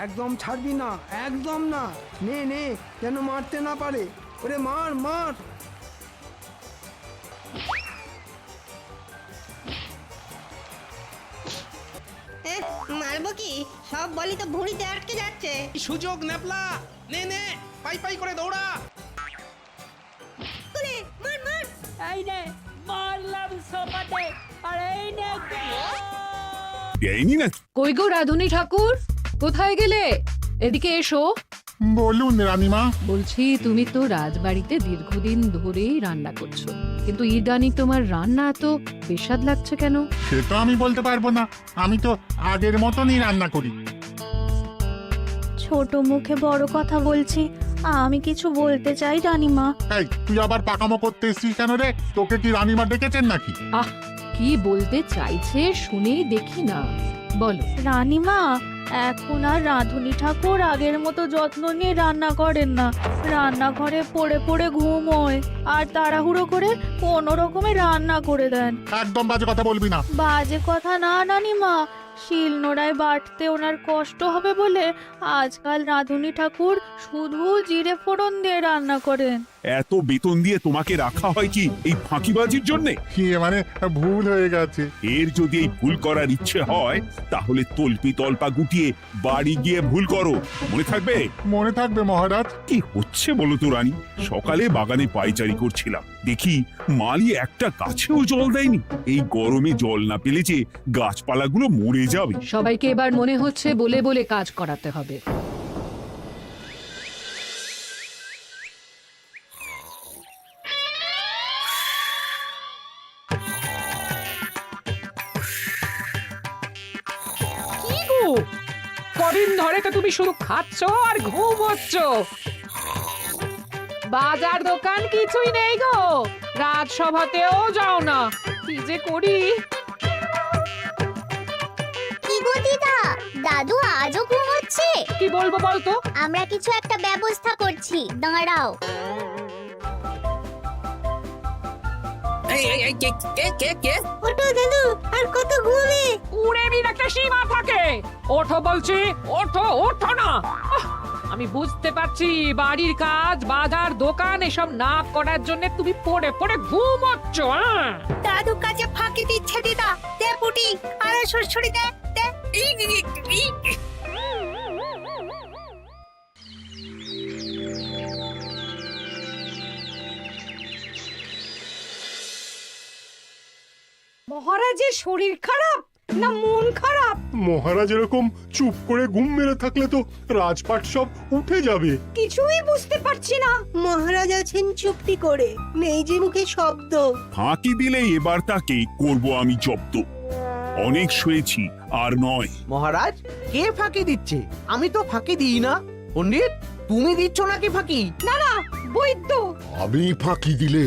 একদম ছাড়বি না, একদম না। নে নে, যেন মারতে না পারে। ওরে মার মার। মারবো কি? সব বলি তো ভুঁড়িতে আটকে যাচ্ছে। সুযোগ ন্যাপলা, নে নে, পাই পাই করে দৌড়া। মার মার। এই নে মারলাম সোপাতে, আর এই নে দেয়নি না। কই গো রাধুনী ঠাকুর, কোথায় গেলে? এদিকে এসো। বলুন রানীমা। বলছি তুমি তো রাজবাড়িতে দীর্ঘদিন ধরেই রান্না করছো, কিন্তু ইদানি তোমার রান্না এত বেস্বাদ লাগছে কেন? সে তো আমি বলতে পারবো না, আমি তো আগের মতনই রান্না করি। ছোট মুখে বড় কথা বলছি, আমি কিছু বলতে চাই রানীমা। এই তুই আবার পাকামো করতে এসছিস কেন রে? তোকে কি রানীমা ডেকেছেন নাকি? আহ, কি বলতে চাইছে শুনেই দেখি না, বলো। রানীমা, এখন আর রাধুনী ঠাকুর আগের মতো যত্ন নিয়ে রান্না করেন না। রান্নাঘরে পড়ে পড়ে ঘুমোয় আর তাড়াহুড়ো করে কোনো রকমে রান্না করে দেন। একদম বাজে কথা বলবি না। বাজে কথা না রানীমা, শিলনোড়ায় বাটতে ওনার কষ্ট হবে বলে আজকাল রাধুনী ঠাকুর শুধু জিরে ফোড়ন দিয়ে রান্না করেন। এত বেতন দিয়ে তোমাকে রাখা হয় কি এই ফাঁকিবাজির জন্যে? মানে ভুল হয়ে গেছে। এর যদি এই ভুল করার ইচ্ছে হয় তাহলে তল্পি তল্পা গুটিয়ে বাড়ি গিয়ে ভুল করো, মনে থাকবে? মনে থাকবে মহারাজ। কি হচ্ছে বলো তো রানী? সকালে বাগানে পায়চারি করছিলাম, দেখি মালি একটা গাছেও জল দেয়নি। এই গরমে জল না পেলে যে গাছপালাগুলো মরে যাবে। সবাইকে এবার মনে হচ্ছে বলে বলে কাজ করাতে হবে। কি গো, কদিন ধরে তো তুমি শুধু খাচ্ছ আর ঘুমোচ্ছ। বাজার দোকান কিছুই নেই গো, রাজসভাতেও যাও না। কি যে করি। কি গো দিদা, দাদু আজও ঘুমোচ্ছে? কি বলবো বলতো? আমরা কিছু একটা ব্যবস্থা করছি, দাঁড়াও। ওঠো দাদু, আর কত ঘুমে? উড়ে একটা সীমা থাকে। ওঠো বলছি, ওঠো ওঠো না। আমি বুঝতে পারছি বাড়ির কাজ, বাজার দোকান এসব না করার জন্য তুমি পড়ে পড়ে ঘুমোচ্ছ। দাদু কাজে ফাঁকি দিচ্ছে দিদা। দে পুটি, আরে সরসরি দে দে। মহারাজের শরীর খারাপ না মন খারাপ? মহারাজ এরকম চুপ করে ঘুম মেরে থাকলে তো রাজপাট সব উঠে যাবে। কিছুই বুঝতে পারছি না। মহারাজ আছেন চুপটি করে, নেই যে মুখে শব্দ। ফাঁকি দিলে এবার তাকে করব আমি জব্দ। অনেক শুয়েছি, আর নয়। মহারাজ, কে ফাঁকি দিচ্ছে? আমি তো ফাঁকি দিই না। পণ্ডিত, তুমি দিচ্ছ নাকি ফাঁকি? বৈদ্য। আমি ফাঁকি দিলে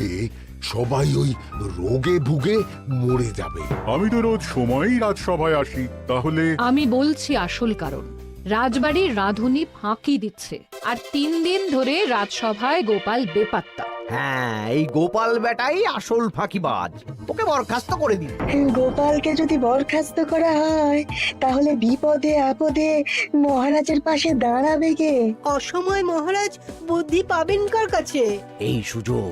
সবাই ওই রোগে ভুগে মরে যাবে। আমি তো রোজ সময়ই রাজসভায় আসি, তাহলে আমি বলছি আসল কারণ। রাজবাড়ির রাধুনী ফাঁকি দিচ্ছে, আর 3 দিন ধরে রাজসভায় গোপাল বেপাত্তা। হ্যাঁ, এই গোপাল বেটাই আসল ফাঁকিবাজ। ওকে বরখাস্ত করে দিন। গোপালকে যদি বরখাস্ত করা হয় তাহলে বিপদে আপদে মহারাজের পাশে দাঁড়াবে কে? অসময় মহারাজ বুদ্ধি পাবেন কার কাছে? এই সুযোগ,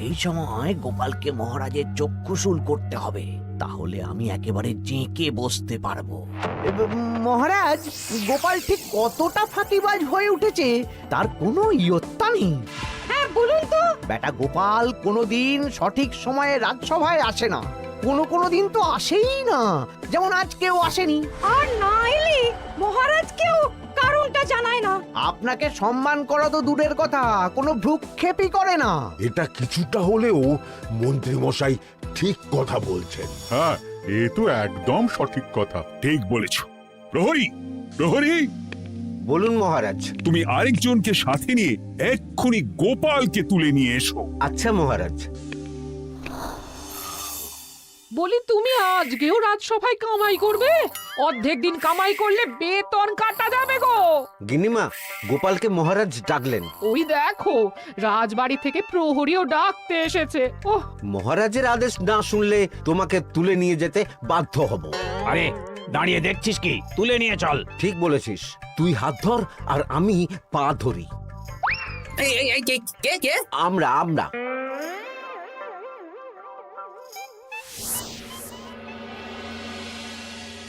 এই সময় গোপালকে মহারাজের চক্ষুশূল করতে হবে, তাহলে আমি একেবারে জেঁকে বসতে পারবো। মহারাজ, গোপাল ঠিক কতটা ফাঁকিবাজ হয়ে উঠেছে তার কোনো ইয়ত্তা নেই। হ্যাঁ বলুন তো। বেটা গোপাল কোনোদিন সঠিক সময়ে রাজসভায় আসে না। কোনো দিন তো আসেই না, যেমন আজকেও আসেনি। আর না এলে মহারাজকেও কারণটা জানায় না। আপনাকে সম্মান করা তো দূরের কথা, কোনো ভ্রুক্ষেপই করে না। এটা কিছুটা হলেও মন্ত্রী মশাই ঠিক কথা বলছেন। হ্যাঁ, এ তো একদম সঠিক কথা। ঠিক বলেছ। প্রহরী, প্রহরী, বলুন মহারাজ। তুমি আরেকজনকে সাথে নিয়ে এক্ষুনি গোপালকে তুলে নিয়ে এসো। আচ্ছা মহারাজ। বলি তুমি আজকেও রাজসভায় কামাই করবে? অর্ধেক দিন কামাই করলে বেতন কাটা যাবে গো। গিন্নিমা, গোপালকে মহারাজ ডাকলেন। ওই দেখো, রাজবাড়ি থেকে প্রহরীও ডাকতে এসেছে। ওহ, মহারাজের আদেশ না শুনলে তোমাকে তুলে নিয়ে যেতে বাধ্য হব। আরে দাঁড়িয়ে দেখছিস কি? তুলে নিয়ে চল। ঠিক বলেছিস, তুই হাত ধর আর আমি পা ধরি। কে আমরা আমরা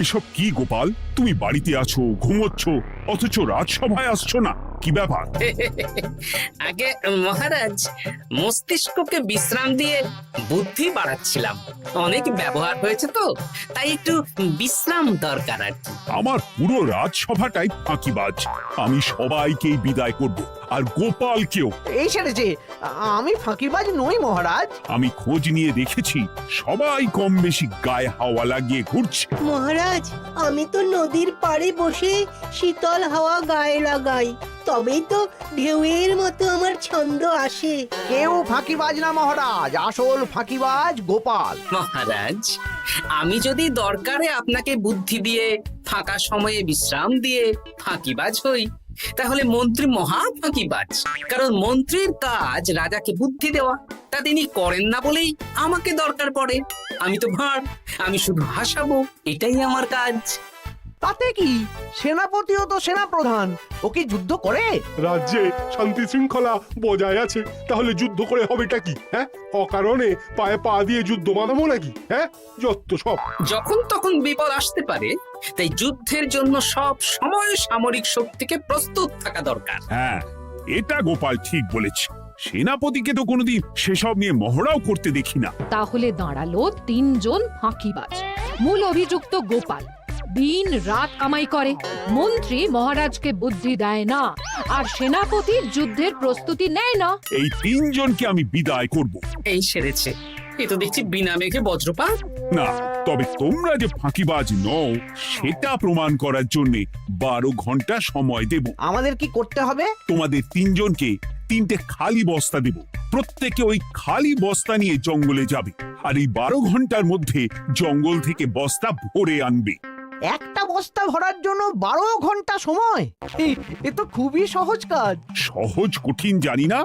এসব কি গোপাল? তুমি বাড়িতে আছো, ঘুমোচ্ছ, অথচ রাজসভায় আসছো না, কি ব্যাপার? আগে মহারাজ, মস্তিষ্ককে বিশ্রাম দিয়ে বুদ্ধি বাড়াচ্ছিলাম। অনেক ব্যবহার হয়েছে তো, তাই একটু বিশ্রাম দরকার আর কি। আমার পুরো রাজসভাটাই ফাঁকিবাজ। আমি সবাইকেই বিদায় করব, আর গোপালকেও। এই সেরেছে, আমি ফাঁকিবাজ নই মহারাজ। আমি খোঁজ নিয়ে দেখেছি, সবাই কম বেশি গায়ে হাওয়া লাগিয়ে ঘুরছে। মহারাজ, আমি তো নদীর পাড়ে বসে শীতল হাওয়া গায়ে লাগাই, তবেই তো ঢেউয়ের মতো আমার ছন্দ আসে। কেউ ফাঁকিবাজ না মহারাজ, আসল ফাঁকিবাজ গোপাল। মহারাজ, আমি যদি দরকারে আপনাকে বুদ্ধি দিয়ে, ফাঁকা সময়ে বিশ্রাম দিয়ে ফাঁকিবাজ হই, তাহলে মন্ত্রী মহা ফাঁকিবাজ। কারণ মন্ত্রীর কাজ রাজাকে বুদ্ধি দেওয়া, তা তিনি করেন না বলেই আমাকে দরকার পড়ে। আমি তো ভাঁড়, আমি শুধু হাসাবো, এটাই আমার কাজ। তাতে কি, সেনাপতিও তো সেনাপ্রধান, ও কি যুদ্ধ করে? রাজ্যে শান্তি শৃঙ্খলা বজায় আছে, তাহলে যুদ্ধ করে হবেটা কি? হ্যাঁ, অকারণে পায়ে পা দিয়ে যুদ্ধ বাঁধাবো নাকি? হ্যাঁ, যত সব। যখন তখন বিপদ আসতে পারে, তাই যুদ্ধের জন্য সব সময় সামরিক শক্তিকে প্রস্তুত থাকা দরকার। হ্যাঁ, এটা গোপাল ঠিক বলেছে। সেনাপতিকে তো কোনোদিন সেসব নিয়ে মহড়াও করতে দেখি না। তাহলে দাঁড়ালো 3 জন ফাঁকিবাজ। মূল অভিযুক্ত গোপাল দিন রাত কামাই করে, মন্ত্রী মহারাজকে বুদ্ধি দেয় না, আর সেনাপতি যুদ্ধের প্রস্তুতি নেয় না। এই 3 জনকে আমি বিদায় করব। এই সেরেছে, এ তো দেখছি বিনা মেঘে বজ্রপাত। না, তবে তোমরা যে ফাঁকিবাজ নও সেটা প্রমাণ করার জন্য 12 ঘন্টা সময় দেব। আমাদের কি করতে হবে? তোমাদের 3 জনকে 3টে খালি বস্তা দেব। প্রত্যেকে ওই খালি বস্তা নিয়ে জঙ্গলে যাবে, আর এই 12 ঘন্টার মধ্যে জঙ্গল থেকে বস্তা ভরে আনবে। একটা বস্তা ভরার জন্য 12 ঘন্টা সময়? এ তো খুবই সহজ কাজ। সহজ কঠিন জানি না,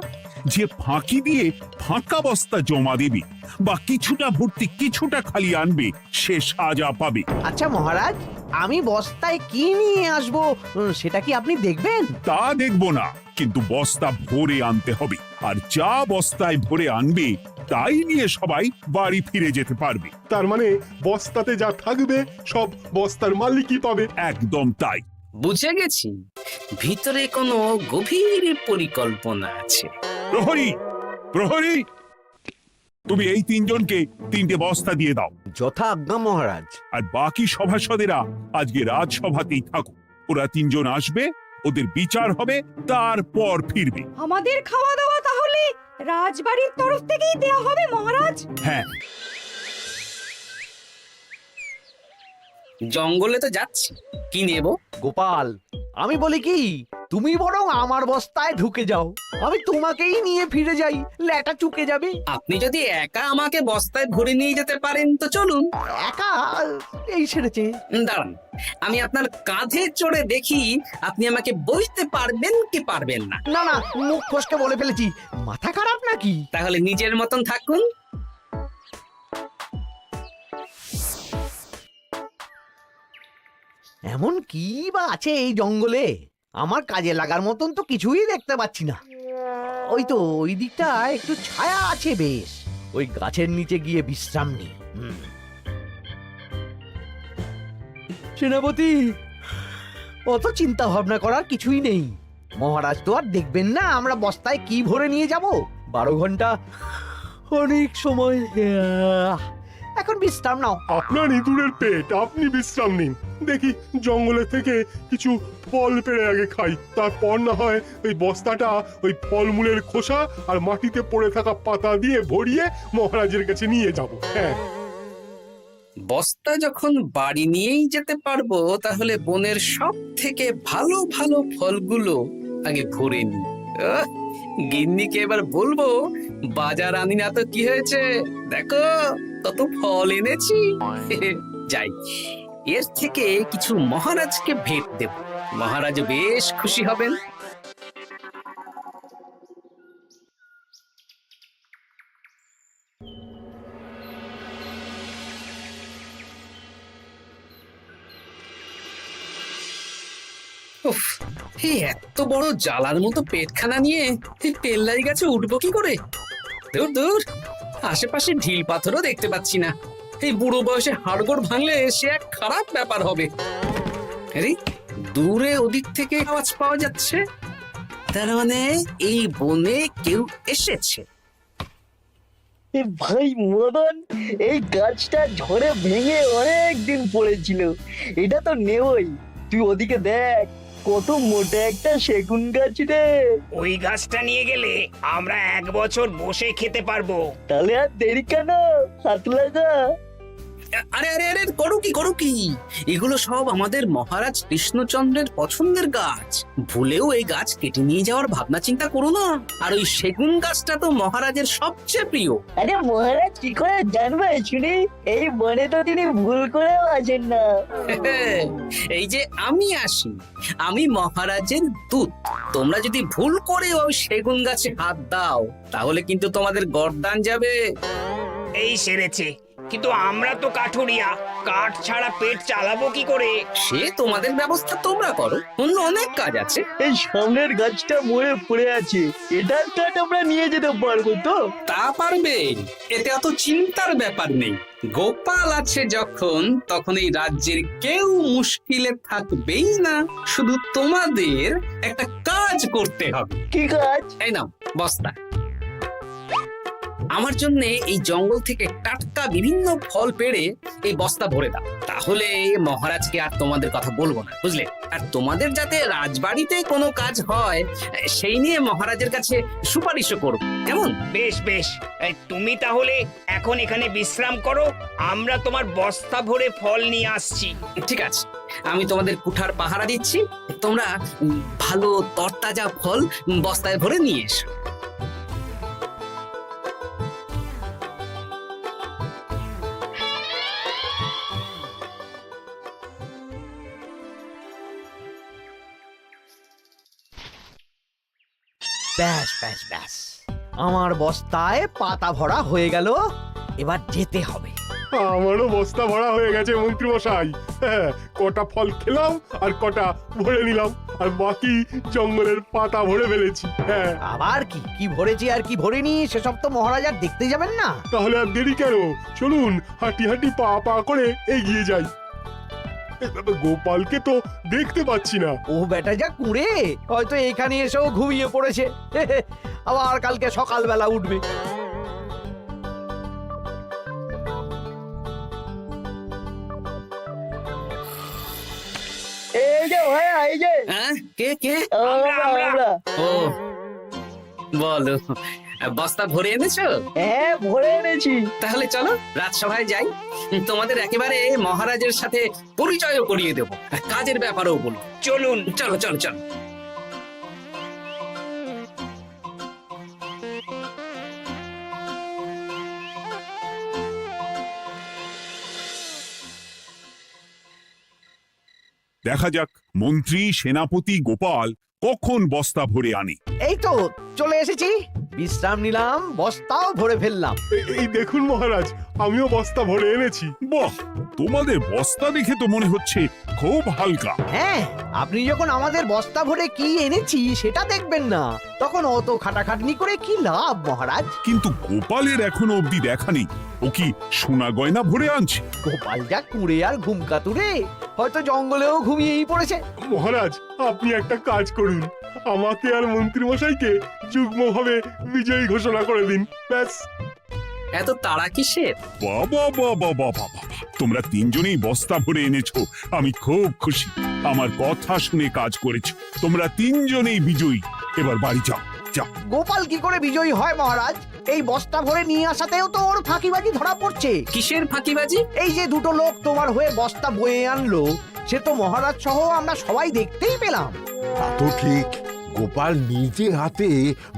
যে ফাঁকি দিয়ে ফাঁকা বস্তা জমা দেবে বা কিছুটা ভর্তি কিছুটা খালি আনবে, সে সাজা পাবে। আচ্ছা মহারাজ, আমি বস্তায় কি নিয়ে আসবো সেটা কি আপনি দেখবেন? তা দেখবো না, কিন্তু বস্তা ভরে আনতে হবে। আর যা বস্তায় ভরে আনবে তাই নিয়ে সবাই বাড়ি ফিরে যেতে পারবে। তার মানে বস্তাতে যা থাকবে সব বস্তার মালিকই পাবে। একদম তাই। বুঝে গেছি, ভিতরে কোনো গভীর পরিকল্পনা আছে। প্রহরী, প্রহরী, তুমি এই 3 জনকে 3টে বস্তা দিয়ে দাও। যথা আজ্ঞা মহারাজ। আর বাকি সভাসদেরা আজকে রাজসভাতেই থাকো। ওরা 3 জন আসবে, ওদের বিচার হবে, তারপর ফিরবে। আমাদের খাওয়া দাওয়া তাহলে রাজবাড়ির তরফ থেকেই দেয়া হবে মহারাজ? হ্যাঁ। জঙ্গলে তো যাচ্ছি, কি নেব? গোপাল, আমি বলি কি, তুমি বরং আমার বস্তায় ঢুকে যাও, আমি তোমাকেই নিয়ে ফিরে যাই, লেটা চুকে যাবে। আপনি যদি একা আমাকে বস্তায় ভরে নিয়ে যেতে পারেন তো চলুন। একা? এই সেরেছে। দাঁড়ান, আমি আপনার কাঁধে চড়ে দেখি আপনি আমাকে বইতে পারবেন কি পারবেন না। না না, মুখ ফসকে বলে ফেলেছি, মাথা খারাপ নাকি? তাহলে নিজের মতন থাকুন। এমন কি বা আছে এই জঙ্গলে? আমার কাজে লাগার মতন তো কিছুই দেখতে পাচ্ছি না। ওই তো ওই দিকটা একটু ছায়া আছে বেশ, ওই গাছের নিচে গিয়ে বিশ্রাম নি। সেনাপতি, অত চিন্তা ভাবনা করার কিছুই নেই। মহারাজ তো আর দেখবেন না আমরা বস্তায় কি ভরে নিয়ে যাব। 12 ঘন্টা অনেক সময়। এখন বিশ্রাম নাও। আপনার ইঁদুরের পেট, আপনি বিশ্রাম নিন। দেখি জঙ্গলে থেকে কিছু ফল পেড়ে আগে খাই, তারপর না হয় ওই বস্তাটা ওই ফলমূলের খোসা আর মাটিতে পড়ে থাকা পাতা দিয়ে ভরিয়ে মহারাজের কাছে নিয়ে যাব। হ্যাঁ, বস্তা যখন বাড়ি নিয়েই যেতে পারবো, তাহলে বনের সব থেকে ভালো ভালো ফলগুলো আগে ভরে নি। গিন্নিকে এবার বলবো, বাজার আনি না তো কি হয়েছে, দেখো কত ফল এনেছি। যাই, এর থেকে কিছু মহারাজকে ভেট দেব, মহারাজ বেশ খুশি হবেন। উফ, এই এত বড় জ্বালার মতো পেটখানা নিয়ে এই তেল্লাই গাছে উঠবো কি করে? দূর দূর, আশেপাশে ঢিল পাথরও দেখতে পাচ্ছি না। এই বুড়ো বয়সে হাড়গোড় ভাঙলে সে এক খারাপ ব্যাপার হবে। আরে দূরে ওদিক থেকে আওয়াজ পাওয়া যাচ্ছে, তার মানে এই বনে কেউ এসেছে। ভাই মদন, এই গাছটা ঝড়ে ভেঙে অনেক দিন পড়েছিল, এটা তো নেবই। তুই ওদিকে দেখ, কত মোটা একটা সেগুন গাছ রে। ওই গাছটা নিয়ে গেলে আমরা 1 বছর বসে খেতে পারবো। তাহলে আর দেরি কেন, হাত লাগা। আরে আরে আরে, করো কি? এগুলো সব আমাদের মহারাজ কৃষ্ণচন্দ্রের পছন্দের গাছ। ভুলেও এই গাছ কেটে নিয়ে যাওয়ার ভাবনা চিন্তা করো না। আর ওই সেগুন গাছটা তো মহারাজের সবচেয়ে প্রিয়। আরে মহারাজ কি করে জানবে শুনি? এই বনে তো তিনি ভুল করেও আসেন না। এই যে আমি আসি, আমি মহারাজের দূত। তোমরা যদি ভুল করে ওই সেগুন গাছে হাত দাও, তাহলে কিন্তু তোমাদের গর্দান যাবে। এই সেরেছে, কিন্তু আমরা তো কাঠুরিয়া, কাঠ ছাড়া পেট চালাবো কি করে? সে তোমাদের ব্যবস্থা তোমরা করো, অন্য অনেক কাজ আছে। এই সামনের গাছটা মরে পড়ে আছে, এটার কাঠ আমরা নিয়ে যেতে পারবো তো? তা পারবে, এতে অত চিন্তার ব্যাপার নেই। গোপাল আছে যখন, তখন এই রাজ্যের কেউ মুশকিলে থাকবেই না। শুধু তোমাদের একটা কাজ করতে হবে। কি কাজ? এই নাও বস্তা। আমার জন্য এই জঙ্গল থেকে টাটকা বিভিন্ন ফল পেড়ে এই বস্তা ভরে দাও, তাহলে মহারাজকে আর তোমাদের কথা বলবো না, বুঝলে? আর তোমাদের যাতে রাজবাড়িতে কোনো কাজ হয় সেই নিয়ে মহারাজের কাছে সুপারিশও করব, কেমন? বেশ বেশ, তুমি তাহলে এখন এখানে বিশ্রাম করো, আমরা তোমার বস্তা ভরে ফল নিয়ে আসছি। ঠিক আছে, আমি তোমাদের কুঠার পাহারা দিচ্ছি, তোমরা ভালো তরতাজা ফল বস্তায় ভরে নিয়ে এসো। ব্যাস ব্যাস ব্যাস, আমার বস্তায় পাতা ভরা হয়ে গেল, এবার যেতে হবে। আমারও বস্তা ভরা হয়ে গেছে মন্ত্রী মশাই। হ্যাঁ, কটা ফল খেলাম আর কটা ভরে নিলাম, আর বাকি জঙ্গলের পাতা ভরে ফেলেছি। হ্যাঁ, আবার কি কি ভরেছি আর কি ভরিনি সেসব তো মহারাজ আর দেখতে যাবেন না। তাহলে আর দেরি কেন, চলুন হাঁটি হাঁটি পা পা করে এগিয়ে যাই। গোপালকে তো দেখতে পাচ্ছি না। ও বেটা যা কুঁড়ে, হয়তো এখানে এসেও ঘুমিয়ে পড়েছে। আবার কালকে সকালবেলা উঠবে। এই যে ভাই, এই যে। হ্যাঁ, কে কে? আমরা। ও বলো, বস্তা ভরে এনেছো? হ্যাঁ, ভরে এনেছি। তাহলে চলো রাজসভায় যাই, তোমাদের একেবারে মহারাজের সাথে পরিচয়ও করিয়ে দেবো, কাজের ব্যাপারেও বলবো। চলুন, চলো চলো চলো। দেখা যাক মন্ত্রী সেনাপতি গোপাল কখন বস্তা ভরে আনে। এই তো চলে এসেছি, বিশ্রাম নিলাম, বস্তাও ভরে ফেললাম। এই দেখুন মহারাজ, আমিও বস্তা ভরে এনেছি। বাহ, তোমাদের বস্তা দেখে তো মনে হচ্ছে খুব হালকা। হ্যাঁ, আপনি যখন আমাদের বস্তা ভরে কি এনেছি সেটা দেখবেন না, তখন অত খাটাখাটনি করে কি লাভ মহারাজ? কিন্তু গোপালের এখনো অবধি দেখা নেই, ও কি সোনা গয়না ভরে আনছে? গোপাল যা কুঁড়ে আর ঘুমকাতুরে, হয়তো জঙ্গলেও ঘুমিয়েই পড়েছে। মহারাজ, আপনি একটা কাজ করুন, আমাকে আর মন্ত্রী মশাইকে যুগ্মভাবে বিজয়ী ঘোষণা করে দিন, ব্যাস। এত তাড়া কিসের? বাবা বাবা বাবা বাবা, তোমরা তিনজনেই বস্তা ভরে এনেছো, আমি খুব খুশি। আমার কথা শুনে কাজ করেছো, তোমরা তিনজনেই বিজয়ী। এবার বাড়ি যাও যাও। গোপাল কি করে বিজয়ী হয় মহারাজ? এই বস্তা ভরে নিয়ে আসাতেও তো ওর ফাঁকিবাজি ধরা পড়ছে। কিসের ফাঁকিবাজি? এই যে দুটো লোক তোমার হয়ে বস্তা বয়ে আনলো, সে তো মহারাজ সহ আমরা সবাই দেখতেই পেলাম। তা তো ঠিক, গোপাল নিজে হাতে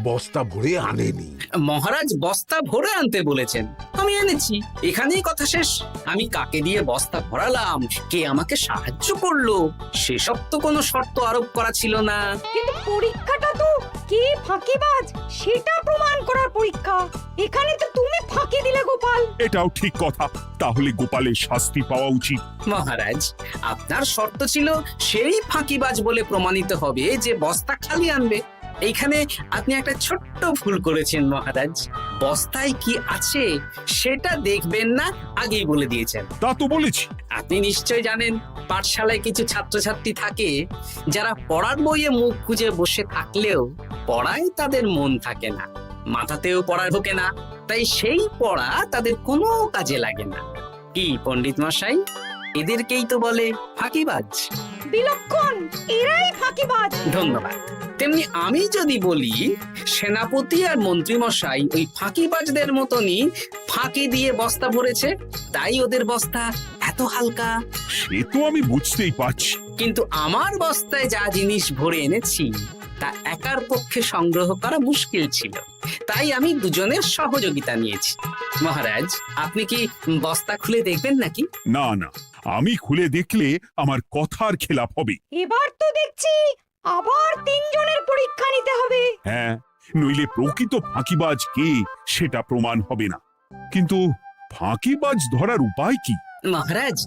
বস্তা ভরে আনেনি। মহারাজ বস্তা ভরে আনতে বলেছেন, আমি এনেছি, এখানেই কথা শেষ। আমি কাকে দিয়ে বস্তা ভরালাম, কে আমাকে সাহায্য করলো, সেসব তো কোনো শর্ত আরোপ করা ছিল না। কিন্তু পরীক্ষাটা তো কে ফাঁকিবাজ সেটা প্রমাণ করার পরীক্ষা। এখানে তো তুমি ফাঁকি দিলে গোপাল। এটাও ঠিক কথা। তাহলে গোপালের শাস্তি পাওয়া উচিত। মহারাজ, আপনার শর্ত ছিল সেই ফাঁকিবাজ বলে প্রমাণিত হবে যে বস্তা খালি আনবে। এইখানে আপনি একটা ছোট্ট ভুল করেছেন মহারাজ। বস্তায় কি আছে সেটা দেখবেন না আগেই বলে দিয়েছেন। তা তো বলেছি। আপনি নিশ্চয় জানেন পাঠশালায় কিছু ছাত্রছাত্রী থাকে যারা পড়ার বইয়ে মুখ গুজে বসে থাকলেও পড়ায় তাদের মন থাকে না, মাথাতেও পড়া ঢোকে না, তাই সেই পড়া তাদের কোনো কাজে লাগে না। কি পণ্ডিত মশাই, এদেরকেই তো বলে ফাঁকিবাজ। বিলক্ষণ, এরাই ফাঁকিবাজ। ধন্যবাদ। তেমনি আমি যদি বলি সেনাপতি আর মন্ত্রী মশাই ওই ফাঁকিবাজদের মতনই ফাঁকি দিয়ে বস্তা ভরেছে, তাই ওদের বস্তা এত হালকা। সে তো আমি বুঝতেই পারছি। কিন্তু আমার বস্তায় যা জিনিস ভরে এনেছি তা একার পক্ষে সংগ্রহ করা মুশকিল ছিল, তাই আমি দুজনের সহযোগিতা নিয়েছি। মহারাজ, আপনি কি বস্তা খুলে দেখবেন নাকি? না না, আমি খুলে দেখলে আমার কথার খেলাপ হবে। এবার তো দেখছি আবার তিনজনের পরীক্ষা নিতে হবে। হ্যাঁ, নইলে প্রকৃত ফাঁকিবাজ কে সেটা প্রমাণ হবে না। কিন্তু ফাঁকিবাজ ধরার উপায় কি? মহারাজ,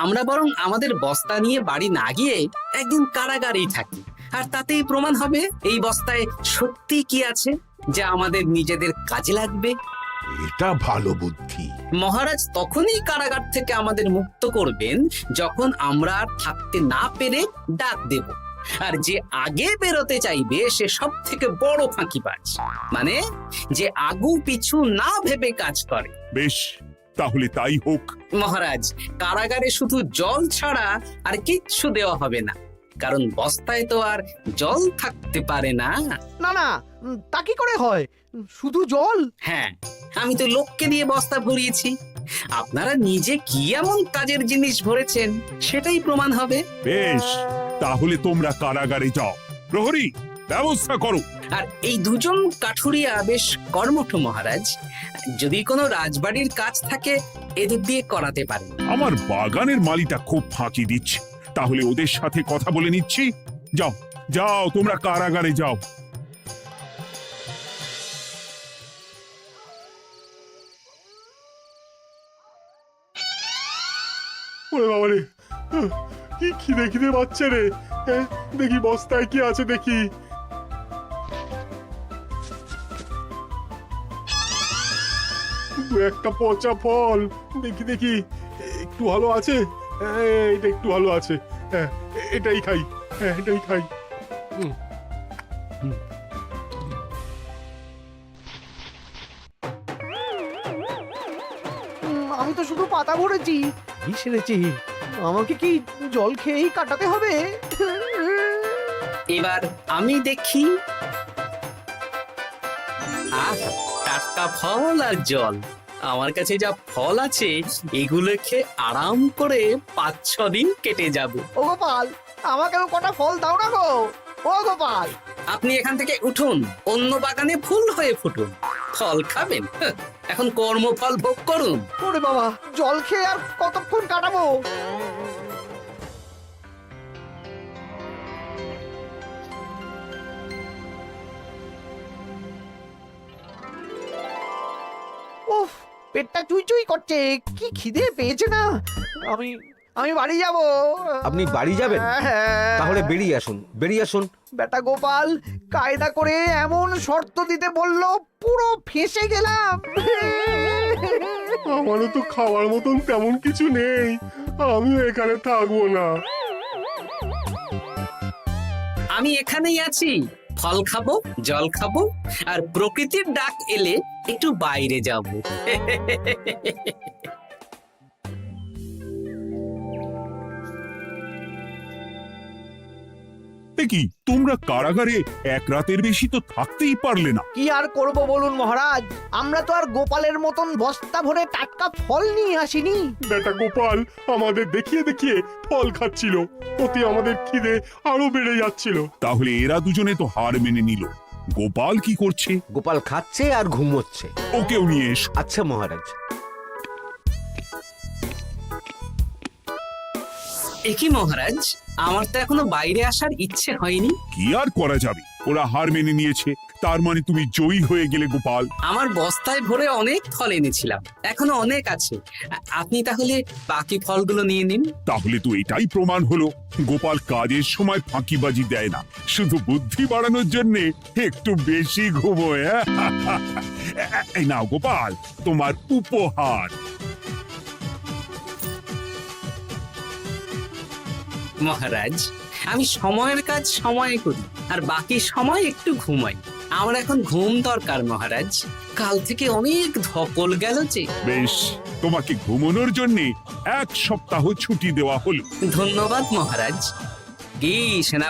আমরা বরং আমাদের বস্তা নিয়ে বাড়ি না গিয়ে একদিন কারাগারেই থাকি, আর তাতেই প্রমাণ হবে এই বস্তায় সত্যি কি আছে যা আমাদের নিজেদের কাজে লাগবে। এটা ভালো বুদ্ধি। মহারাজ তখনই কারাগার থেকে আমাদের মুক্ত করবেন যখন আমরা আর থাকতে না পেরে ডাক দেব। আর যে আগে বেরোতে চাইবে সে সব থেকে বড় ফাঁকিবাজ, মানে যে আগু পিছু না ভেবে কাজ করে। বেশ, তাহলে তাই হোক। মহারাজ, কারাগারে শুধু জল ছাড়া আর কিচ্ছু দেওয়া হবে না, কারণ বস্তায় তো আর জল থাকতে পারে না। না না, তা কি করে হয়? শুধু জল? হ্যাঁ, আমি তো লোককে দিয়ে বস্তা ভরিয়েছি। আপনারা নিজে কি এমন কাজের জিনিস ভরেছেন সেটাই প্রমাণ হবে। বেশ, তাহলে তোমরা কারাগারে যাও। প্রহরী, ব্যবস্থা করো। আর এই দুজন কাঠুরিয়া বেশ কর্মঠ মহারাজ, যদি কোনো রাজবাড়ির কাজ থাকে এদের দিয়ে করাতে পারেন। আমার বাগানের মালিটা খুব ফাঁকি দিচ্ছে, তাহলে ওদের সাথে কথা বলে নিচ্ছি। যাও যাও, তোমরা কারাগারে যাও। ওরে বাবা রে, কি খিদে খিদে পাচ্ছে রে। দেখি বস্তায় কি আছে দেখি। দু একটা পচা ফল, দেখি দেখি একটু ভালো আছে। এটা একটু ভালো আছে। হ্যাঁ, এটাই খাই। হ্যাঁ, এটাই খাই। আমি তো শুধু পাতা ভরেছি। কি সেরেছি? আমাকে কি জল খেয়েই কাটাতে হবে? এবার আমি দেখি। টাটকা ফল আর জল, আমার কাছে যা ফল আছে এগুলো খেয়ে আরাম করে 5-6 দিন কেটে যাবে। ও গোপাল, আমাকেও কটা ফল দাও না গো। ও গোপাল, আপনি এখান থেকে উঠুন, অন্য বাগানে ফুল হয়ে ফুটুন। ফল খাবেন? এখন কর্মফল ভোগ করুন। ওরে বাবা, জল খেয়ে আর কতক্ষণ কাটাবো? উফ, পেটটা চুই চুই করছে। কি খিদে পেয়েছে না। আমি আমি বাড়ি যাব। আপনি বাড়ি যাবেন? তাহলে বেরিয়ে আসুন, বেরিয়ে আসুন। বেটা গোপাল কায়দা করে এমন শর্ত দিতে বললো, পুরো ফেঁসে গেলাম। আমারও তো খাওয়ার মতন তেমন কিছু নেই, আমিও এখানে থাকবো না। আমি এখানেই আছি, ফল খাবো, জল খাবো, আর প্রকৃতির ডাক এলে একটু বাইরে যাব। কি তোমরা কারাগারে এক রাতের বেশি তো থাকতেই পারলে না? কি আর করব বলুন মহারাজ, আমরা তো আর গোপালের মতন বস্তা ভরে টাটকা ফল নিয়ে আসিনি। বেটা গোপাল আমাদের দেখিয়ে দেখিয়ে ফল খাচ্ছিল, অতি আমাদের খিদে আরো বেড়ে যাচ্ছিল। তাহলে এরা দুজনে তো হার মেনে নিল। গোপাল কি করছে? গোপাল খাচ্ছে আর ঘুমোচ্ছে। ওকেও নিয়ে এসো। আচ্ছা মহারাজ। একই মহারাজ, আমার তো এখনো বাইরে আসার ইচ্ছে হয়নি। কি আর করা যাবে, ওরা হার মেনে নিয়েছে, তার মানে তুমি জয়ী হয়ে গেলে গোপাল। আমার বস্তায় ভরে অনেক ফল এনেছিলাম, এখনো অনেক আছে। আপনি তাহলে বাকি ফলগুলো নিয়ে নিন। তাহলে তো এটাই প্রমাণ হলো গোপাল কাজের সময় ফাঁকিবাজি দেয় না, শুধু বুদ্ধি বাড়ানোর জন্য একটু বেশি ঘুমোয়। এই নাও গোপাল, তোমার উপহার। মহারাজ, আমি সময়ের কাজ সময়ে করি আর বাকি সময় একটু ঘুমাই। আমার এখন ঘুম দরকার মহারাজ, কাল থেকে অনেক ধকল গেল যে। বেশ, তোমাকে ঘুমানোর জন্য 1 সপ্তাহ ছুটি দেওয়া হলো। ধন্যবাদ মহারাজ। কি সেনা